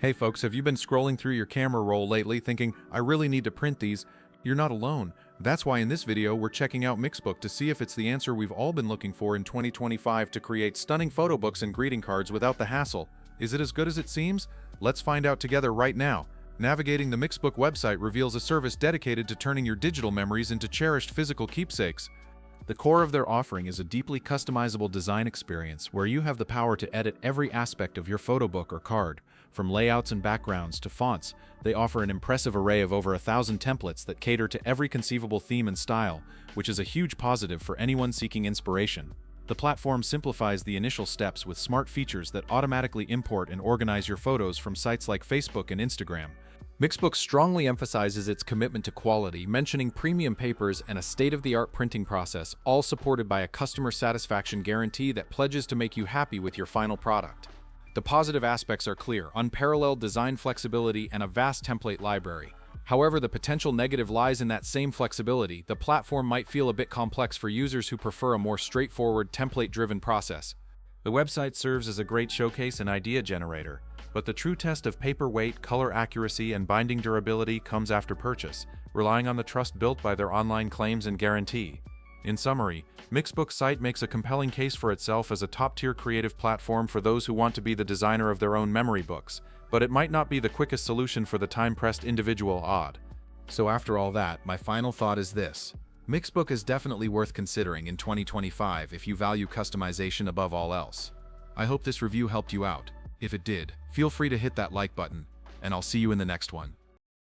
Hey folks, have you been scrolling through your camera roll lately thinking, I really need to print these? You're not alone. That's why in this video we're checking out Mixbook to see if it's the answer we've all been looking for in 2025 to create stunning photo books and greeting cards without the hassle. Is it as good as it seems? Let's find out together right now. Navigating the Mixbook website reveals a service dedicated to turning your digital memories into cherished physical keepsakes. The core of their offering is a deeply customizable design experience where you have the power to edit every aspect of your photo book or card. From layouts and backgrounds to fonts, they offer an impressive array of over 1,000 templates that cater to every conceivable theme and style, which is a huge positive for anyone seeking inspiration. The platform simplifies the initial steps with smart features that automatically import and organize your photos from sites like Facebook and Instagram. Mixbook strongly emphasizes its commitment to quality, mentioning premium papers and a state-of-the-art printing process, all supported by a customer satisfaction guarantee that pledges to make you happy with your final product. The positive aspects are clear: unparalleled design flexibility and a vast template library. However, the potential negative lies in that same flexibility. The platform might feel a bit complex for users who prefer a more straightforward, template-driven process. The website serves as a great showcase and idea generator, but the true test of paper weight, color accuracy, and binding durability comes after purchase, relying on the trust built by their online claims and guarantee. In summary, Mixbook's site makes a compelling case for itself as a top-tier creative platform for those who want to be the designer of their own memory books, but it might not be the quickest solution for the time-pressed individual odd. So after all that, my final thought is this: Mixbook is definitely worth considering in 2025 if you value customization above all else. I hope this review helped you out. If it did, feel free to hit that like button, and I'll see you in the next one.